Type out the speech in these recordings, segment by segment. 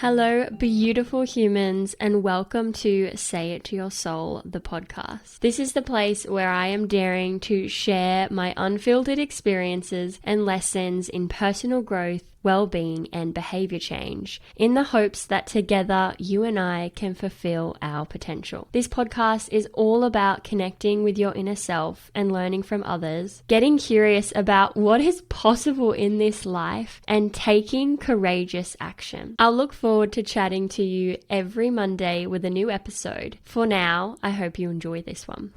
Hello, beautiful humans, and welcome to Say It to Your Soul, the podcast. This is the place where I am daring to share my unfiltered experiences and lessons in personal growth, well-being, and behavior change in the hopes that together you and I can fulfill our potential. This podcast is all about connecting with your inner self and learning from others, getting curious about what is possible in this life, and taking courageous action. I'll look forward to chatting to you every Monday with a new episode. For now, I hope you enjoy this one.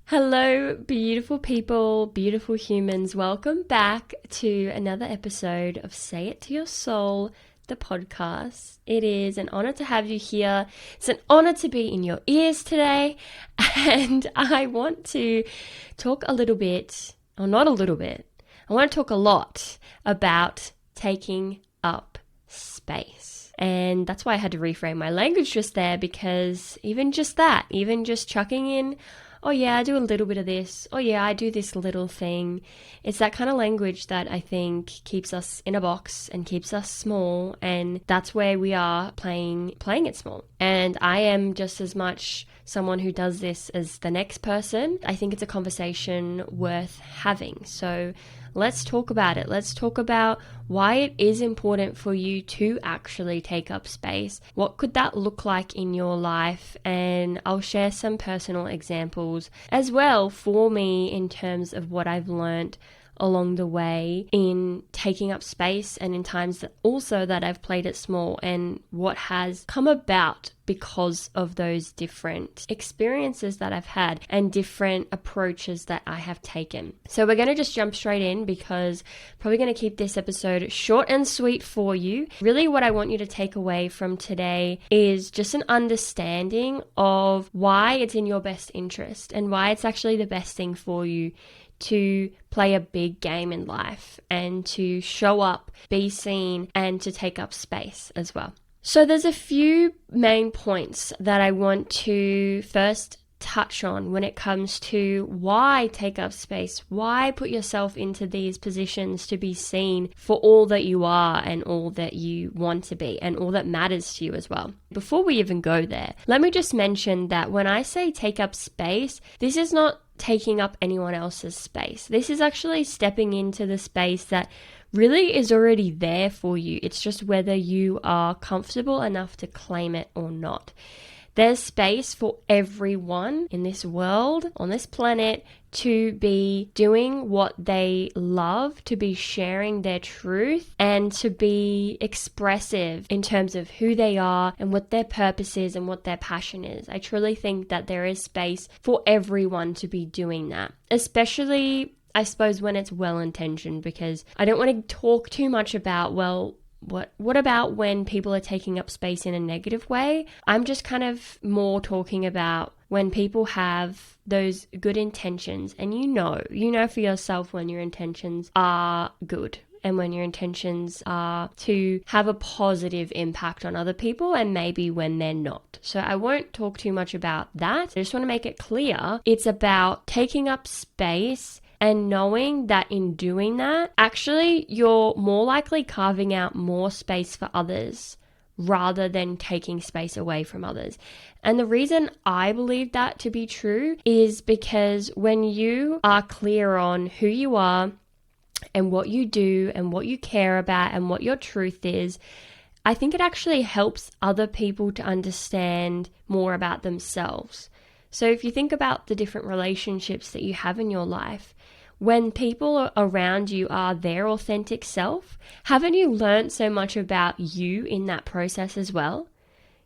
Hello, beautiful people, beautiful humans. Welcome back to another episode of Say It to Your Soul, the podcast. It is an honor to have you here. It's an honor to be in your ears today. And I want to talk a little bit, or not a little bit, I want to talk a lot about taking up space. And that's why I had to reframe my language just there, because even just that, even just chucking in, oh yeah, I do a little bit of this. Oh yeah, I do this little thing. It's that kind of language that I think keeps us in a box and keeps us small. And that's where we are playing it small. And I am just as much someone who does this as the next person. I think it's a conversation worth having. So let's talk about it. Let's talk about why it is important for you to actually take up space. What could that look like in your life? And I'll share some personal examples as well for me in terms of what I've learned along the way in taking up space, and in times that also that I've played it small, and what has come about because of those different experiences that I've had and different approaches that I have taken. So we're going to just jump straight in, because probably going to keep this episode short and sweet for you. Really what I want you to take away from today is just an understanding of why it's in your best interest and why it's actually the best thing for you to play a big game in life and to show up, be seen, and to take up space as well. So there's a few main points that I want to first touch on when it comes to why take up space, why put yourself into these positions to be seen for all that you are and all that you want to be and all that matters to you as well. Before we even go there, let me just mention that when I say take up space, this is not taking up anyone else's space. This is actually stepping into the space that really is already there for you. It's just whether you are comfortable enough to claim it or not. There's space for everyone in this world, on this planet, to be doing what they love, to be sharing their truth, and to be expressive in terms of who they are and what their purpose is and what their passion is. I truly think that there is space for everyone to be doing that, especially, I suppose, when it's well-intentioned, because I don't want to talk too much about, well, what about when people are taking up space in a negative way? I'm just kind of more talking about when people have those good intentions, and you know for yourself when your intentions are good and when your intentions are to have a positive impact on other people, and maybe when they're not. So I won't talk too much about that. I just want to make it clear it's about taking up space and knowing that in doing that, actually, you're more likely carving out more space for others rather than taking space away from others. And the reason I believe that to be true is because when you are clear on who you are and what you do and what you care about and what your truth is, I think it actually helps other people to understand more about themselves. So if you think about the different relationships that you have in your life, when people around you are their authentic self, haven't you learned so much about you in that process as well?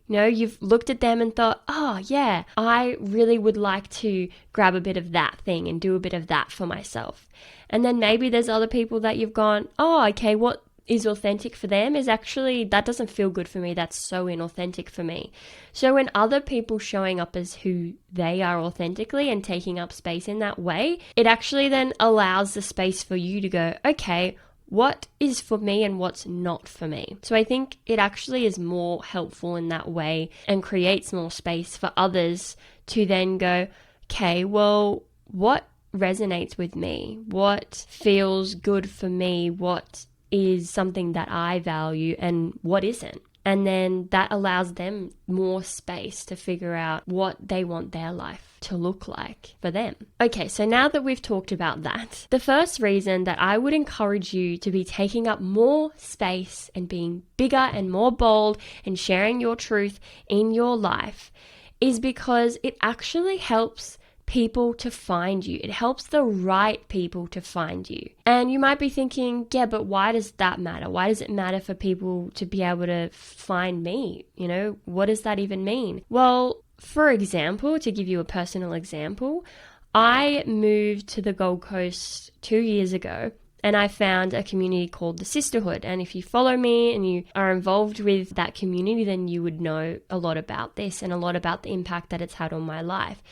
You know, you've looked at them and thought, oh yeah, I really would like to grab a bit of that thing and do a bit of that for myself. And then maybe there's other people that you've gone, oh, okay, what is authentic for them is actually, that doesn't feel good for me. That's so inauthentic for me. So when other people showing up as who they are authentically and taking up space in that way, it actually then allows the space for you to go, okay, what is for me and what's not for me. So I think it actually is more helpful in that way and creates more space for others to then go, okay, well, what resonates with me? What feels good for me? What is something that I value and what isn't? And then that allows them more space to figure out what they want their life to look like for them. Okay, so now that we've talked about that, the first reason that I would encourage you to be taking up more space and being bigger and more bold and sharing your truth in your life is because it actually helps people to find you. It helps the right people to find you. And you might be thinking, yeah, but why does that matter? Why does it matter for people to be able to find me? You know, what does that even mean? Well, for example, to give you a personal example, I moved to the Gold Coast 2 years ago, and I found a community called the Sisterhood. And if you follow me and you are involved with that community, then you would know a lot about this and a lot about the impact that it's had on my life.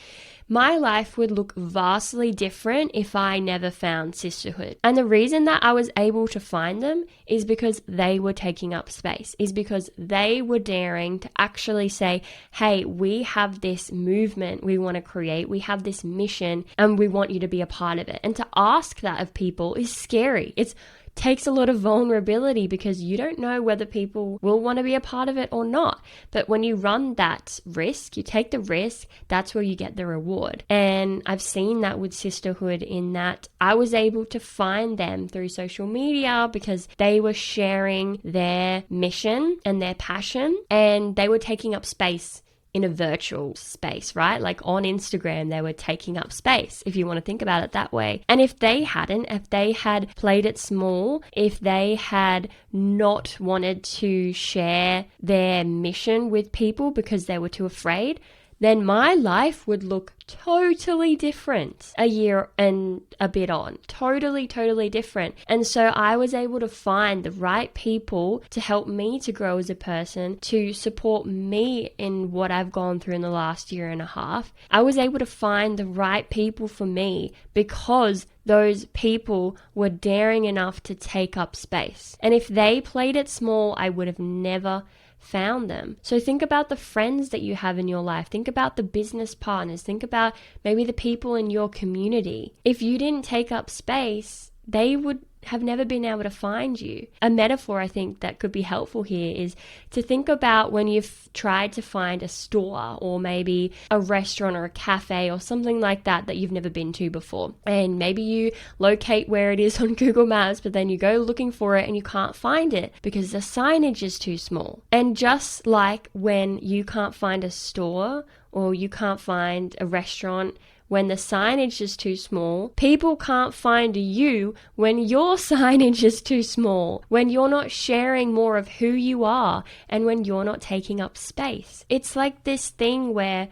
My life would look vastly different if I never found Sisterhood. And the reason that I was able to find them is because they were taking up space, is because they were daring to actually say, hey, we have this movement we want to create, we have this mission, and we want you to be a part of it. And to ask that of people is scary. It takes a lot of vulnerability because you don't know whether people will want to be a part of it or not. But when you run that risk, you take the risk, that's where you get the reward. And I've seen that with Sisterhood in that I was able to find them through social media because they were sharing their mission and their passion, and they were taking up space in a virtual space, right? Like on Instagram, they were taking up space, if you want to think about it that way. And if they had played it small, if they had not wanted to share their mission with people because they were too afraid, then my life would look totally different a year and a bit on. Totally different. And so I was able to find the right people to help me to grow as a person, to support me in what I've gone through in the last year and a half. I was able to find the right people for me because those people were daring enough to take up space. And if they played it small, I would have never found them. So think about the friends that you have in your life. Think about the business partners. Think about maybe the people in your community. If you didn't take up space, they would have never been able to find you. A metaphor I think that could be helpful here is to think about when you've tried to find a store or maybe a restaurant or a cafe or something like that you've never been to before. And maybe you locate where it is on Google Maps, but then you go looking for it and you can't find it because the signage is too small. And just like when you can't find a store or you can't find a restaurant when the signage is too small, people can't find you when your signage is too small, when you're not sharing more of who you are, and when you're not taking up space. It's like this thing where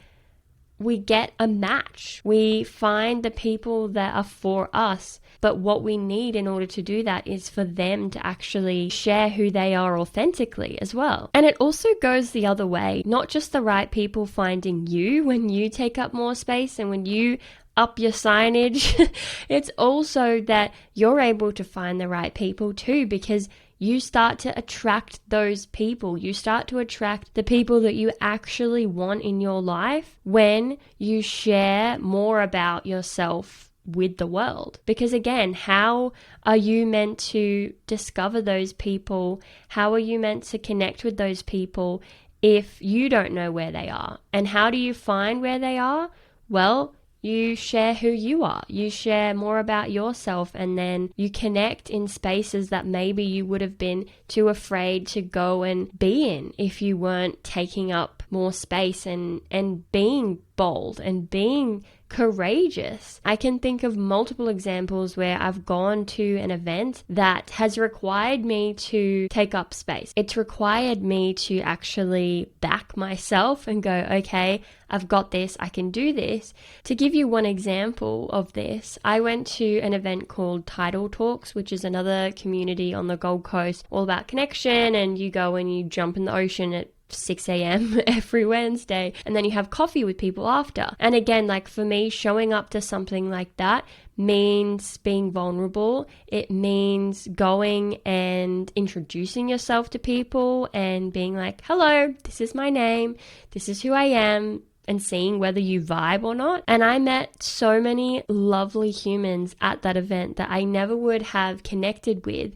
we get a match. We find the people that are for us, but what we need in order to do that is for them to actually share who they are authentically as well. And it also goes the other way, not just the right people finding you when you take up more space and when you up your signage, it's also that you're able to find the right people too, because you start to attract those people. You start to attract the people that you actually want in your life when you share more about yourself with the world. Because again, how are you meant to discover those people? How are you meant to connect with those people if you don't know where they are? And how do you find where they are? Well, you share who you are. You share more about yourself, and then you connect in spaces that maybe you would have been too afraid to go and be in if you weren't taking up more space and being bold and being courageous. I can think of multiple examples where I've gone to an event that has required me to take up space. It's required me to actually back myself and go, okay, I've got this, I can do this. To give you one example of this, I went to an event called Tidal Talks, which is another community on the Gold Coast, all about connection, and you go and you jump in the ocean at 6 a.m. every Wednesday, and then you have coffee with people after. And again, like for me, showing up to something like that means being vulnerable. It means going and introducing yourself to people and being like, hello, this is my name, this is who I am, and seeing whether you vibe or not. And I met so many lovely humans at that event that I never would have connected with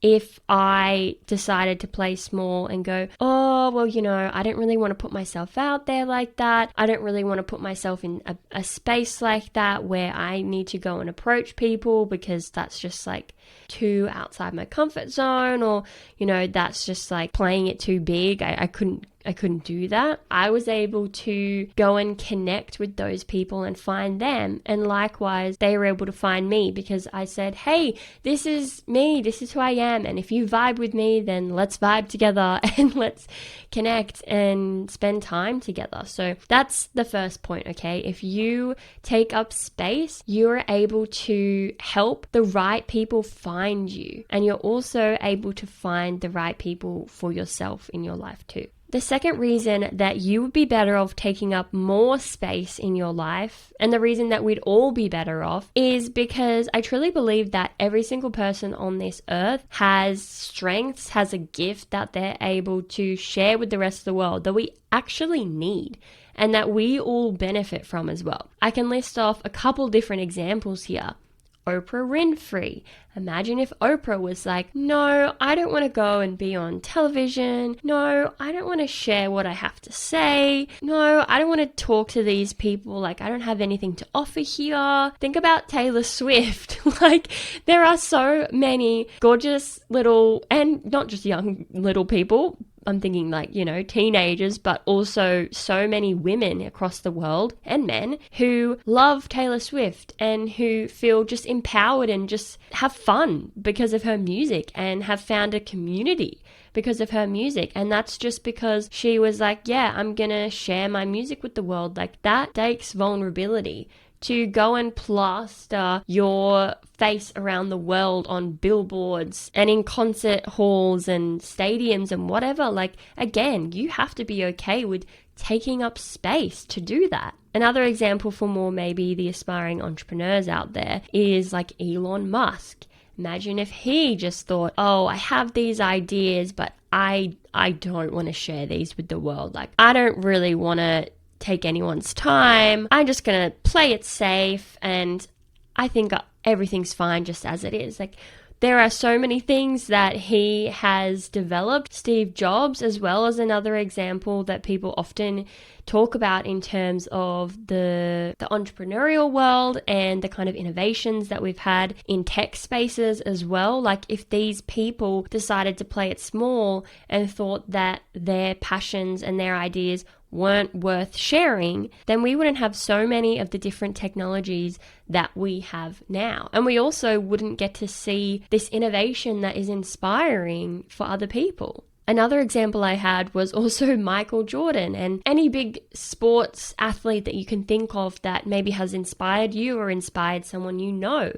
if I decided to play small and go, oh, well, I don't really want to put myself out there like that. I don't really want to put myself in a space like that where I need to go and approach people because that's just like too outside my comfort zone, or, that's just like playing it too big. I couldn't do that. I was able to go and connect with those people and find them. And likewise, they were able to find me because I said, hey, this is me. This is who I am. And if you vibe with me, then let's vibe together and let's connect and spend time together. So that's the first point, okay? If you take up space, you're able to help the right people find you. And you're also able to find the right people for yourself in your life too. The second reason that you would be better off taking up more space in your life, and the reason that we'd all be better off, is because I truly believe that every single person on this earth has strengths, has a gift that they're able to share with the rest of the world that we actually need and that we all benefit from as well. I can list off a couple different examples here. Oprah Winfrey. Imagine if Oprah was like, no, I don't want to go and be on television. No, I don't want to share what I have to say. No, I don't want to talk to these people. Like, I don't have anything to offer here. Think about Taylor Swift. Like, there are so many gorgeous little, and not just young little people, I'm thinking like, teenagers, but also so many women across the world and men who love Taylor Swift and who feel just empowered and just have fun because of her music and have found a community because of her music. And that's just because she was like, yeah, I'm going to share my music with the world. Like, that takes vulnerability. To go and plaster your face around the world on billboards and in concert halls and stadiums and whatever, like, again, you have to be okay with taking up space to do that. Another example for more maybe the aspiring entrepreneurs out there is like Elon Musk. Imagine if he just thought, oh, I have these ideas, but I don't want to share these with the world. Like, I don't really want to take anyone's time. I'm just going to play it safe and I think everything's fine just as it is. Like, there are so many things that he has developed. Steve Jobs as well as another example that people often talk about in terms of the entrepreneurial world and the kind of innovations that we've had in tech spaces as well. Like, if these people decided to play it small and thought that their passions and their ideas weren't worth sharing, then we wouldn't have so many of the different technologies that we have now. And we also wouldn't get to see this innovation that is inspiring for other people. Another example I had was also Michael Jordan, and any big sports athlete that you can think of that maybe has inspired you or inspired someone you know.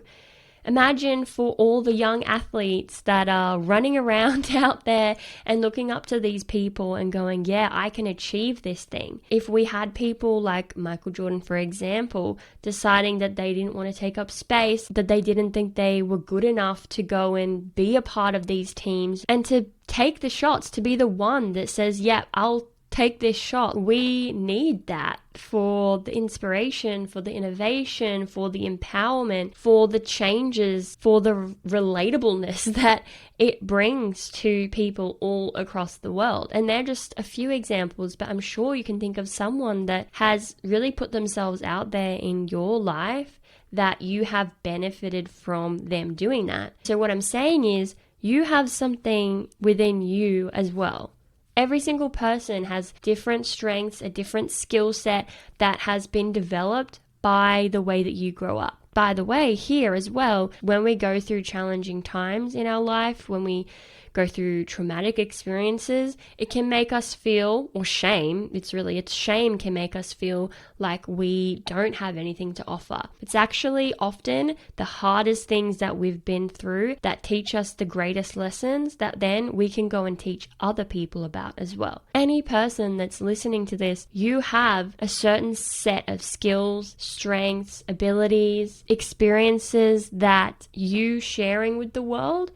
Imagine for all the young athletes that are running around out there and looking up to these people and going, yeah, I can achieve this thing. If we had people like Michael Jordan, for example, deciding that they didn't want to take up space, that they didn't think they were good enough to go and be a part of these teams and to take the shots, to be the one that says, yeah, I'll take this shot. We need that for the inspiration, for the innovation, for the empowerment, for the changes, for the relatableness that it brings to people all across the world. And they're just a few examples, but I'm sure you can think of someone that has really put themselves out there in your life that you have benefited from them doing that. So what I'm saying is, you have something within you as well. Every single person has different strengths, a different skill set that has been developed by the way that you grow up. By the way, here as well, when we go through challenging times in our life, when we go through traumatic experiences, it can make us feel, or shame, it's shame can make us feel like we don't have anything to offer. It's actually often the hardest things that we've been through that teach us the greatest lessons that then we can go and teach other people about as well. Any person that's listening to this, you have a certain set of skills, strengths, abilities, experiences that you sharing with the world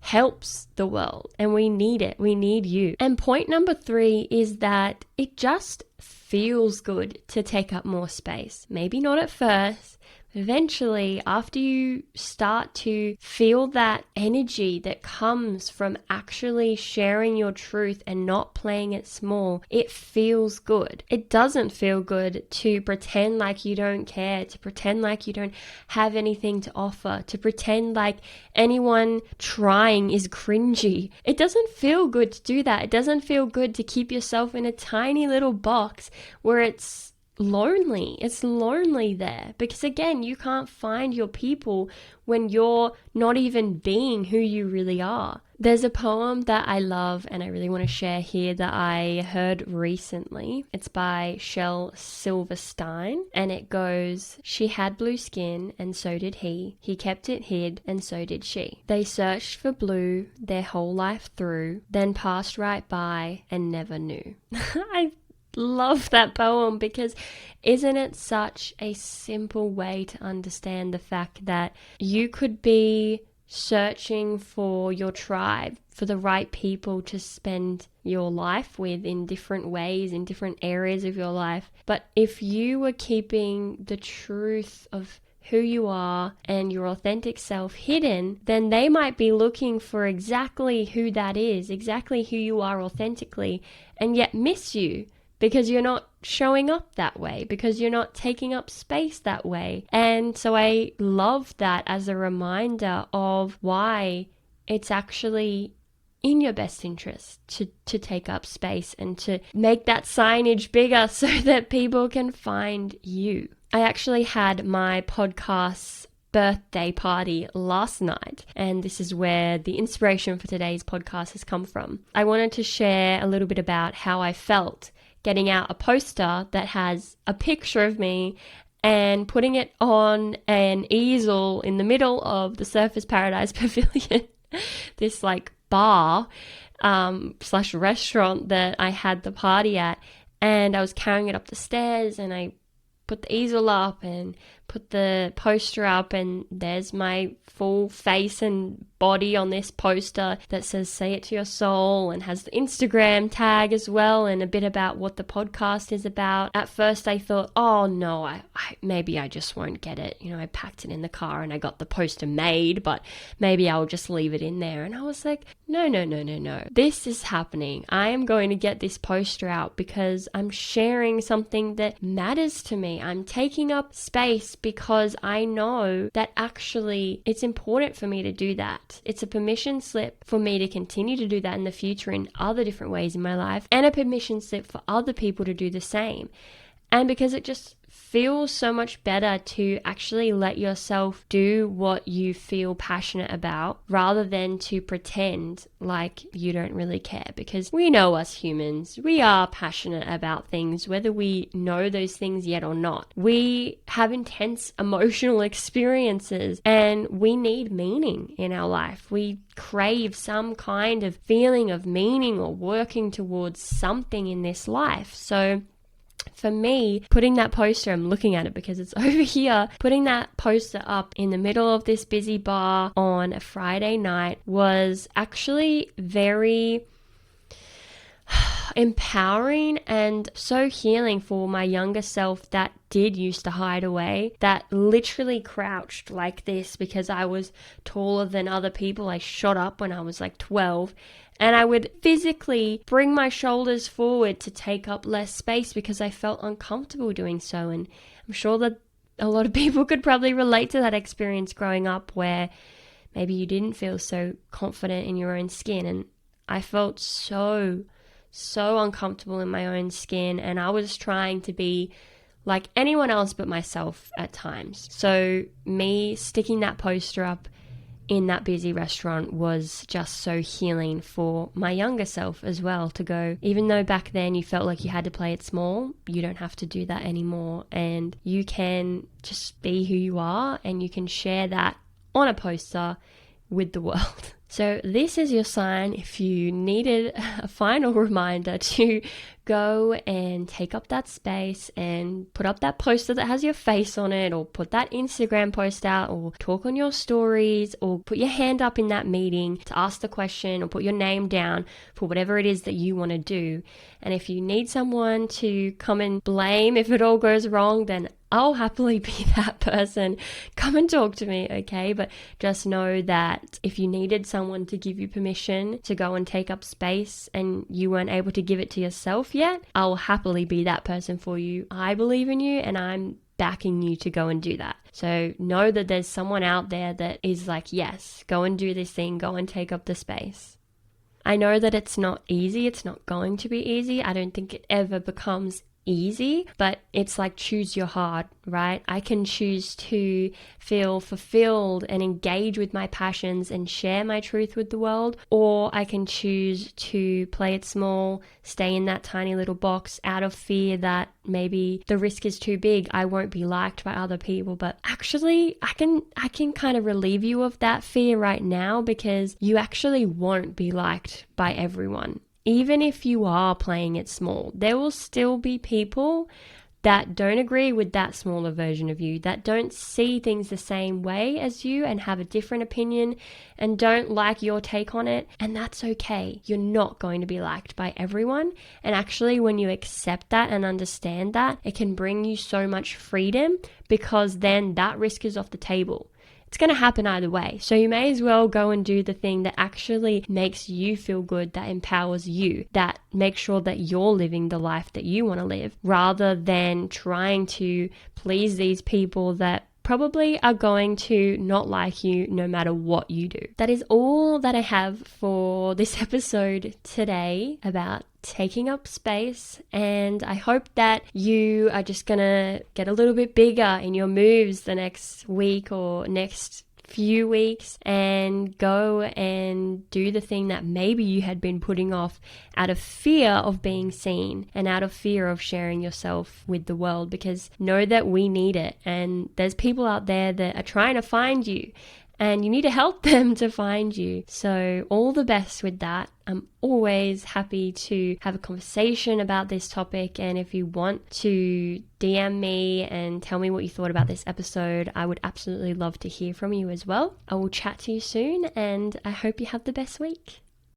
helps the world, and we need it. We need you. And point number 3 is that it just feels good to take up more space. Maybe not at first, eventually, after you start to feel that energy that comes from actually sharing your truth and not playing it small, it feels good. It doesn't feel good to pretend like you don't care, to pretend like you don't have anything to offer, to pretend like anyone trying is cringy. It doesn't feel good to do that. It doesn't feel good to keep yourself in a tiny little box where it's lonely. It's lonely there because, again, you can't find your people when you're not even being who you really are. There's a poem that I love and I really want to share here that I heard recently. It's by Shel Silverstein and it goes, "She had blue skin and so did he. He kept it hid and so did she. They searched for blue their whole life through, then passed right by and never knew." I love that poem because isn't it such a simple way to understand the fact that you could be searching for your tribe, for the right people to spend your life with in different ways, in different areas of your life. But if you were keeping the truth of who you are and your authentic self hidden, then they might be looking for exactly who that is, exactly who you are authentically, and yet miss you because you're not showing up that way, because you're not taking up space that way. And so I love that as a reminder of why it's actually in your best interest to take up space and to make that signage bigger so that people can find you. I actually had my podcast's birthday party last night, and this is where the inspiration for today's podcast has come from. I wanted to share a little bit about how I felt getting out a poster that has a picture of me and putting it on an easel in the middle of the Surfers Paradise Pavilion, this like bar slash restaurant that I had the party at. And I was carrying it up the stairs and I put the easel up and put the poster up, and there's my full face and body on this poster that says "Say It to Your Soul" and has the Instagram tag as well and a bit about what the podcast is about. At first I thought, oh no, I maybe I just won't get it. You know, I packed it in the car and I got the poster made, but maybe I'll just leave it in there. And I was like, no. This is happening. I am going to get this poster out because I'm sharing something that matters to me. I'm taking up space because I know that actually it's important for me to do that. It's a permission slip for me to continue to do that in the future in other different ways in my life, and a permission slip for other people to do the same. And because it just feels so much better to actually let yourself do what you feel passionate about rather than to pretend like you don't really care. Because we know us humans, we are passionate about things, whether we know those things yet or not. We have intense emotional experiences and we need meaning in our life. We crave some kind of feeling of meaning or working towards something in this life. So for me, putting that poster, I'm looking at it because it's over here, putting that poster up in the middle of this busy bar on a Friday night was actually very empowering and so healing for my younger self that did used to hide away, that literally crouched like this because I was taller than other people. I shot up when I was like 12. And I would physically bring my shoulders forward to take up less space because I felt uncomfortable doing so. And I'm sure that a lot of people could probably relate to that experience growing up where maybe you didn't feel so confident in your own skin. And I felt so uncomfortable in my own skin. And I was trying to be like anyone else but myself at times. So me sticking that poster up in that busy restaurant was just so healing for my younger self as well, to go, even though back then you felt like you had to play it small, you don't have to do that anymore. And you can just be who you are and you can share that on a poster with the world. So this is your sign if you needed a final reminder to go and take up that space and put up that poster that has your face on it, or put that Instagram post out, or talk on your stories, or put your hand up in that meeting to ask the question, or put your name down for whatever it is that you want to do. And if you need someone to come and blame if it all goes wrong, then I'll happily be that person. Come and talk to me, okay? But just know that if you needed someone to give you permission to go and take up space and you weren't able to give it to yourself yet, I'll happily be that person for you. I believe in you and I'm backing you to go and do that. So know that there's someone out there that is like, yes, go and do this thing, go and take up the space. I know that it's not easy. It's not going to be easy. I don't think it ever becomes easy, but it's like choose your heart, right? I can choose to feel fulfilled and engage with my passions and share my truth with the world, or I can choose to play it small, stay in that tiny little box out of fear that maybe the risk is too big, I won't be liked by other people. But actually, I can kind of relieve you of that fear right now, because you actually won't be liked by everyone. Even if you are playing it small, there will still be people that don't agree with that smaller version of you, that don't see things the same way as you and have a different opinion and don't like your take on it. And that's okay. You're not going to be liked by everyone. And actually, when you accept that and understand that, it can bring you so much freedom, because then that risk is off the table. It's going to happen either way. So you may as well go and do the thing that actually makes you feel good, that empowers you, that makes sure that you're living the life that you want to live, rather than trying to please these people that probably are going to not like you no matter what you do. That is all that I have for this episode today about taking up space, and I hope that you are just gonna get a little bit bigger in your moves the next week or next few weeks and go and do the thing that maybe you had been putting off out of fear of being seen and out of fear of sharing yourself with the world, because know that we need it, and there's people out there that are trying to find you and you need to help them to find you. So all the best with that. I'm always happy to have a conversation about this topic, and if you want to DM me and tell me what you thought about this episode, I would absolutely love to hear from you as well. I will chat to you soon, and I hope you have the best week.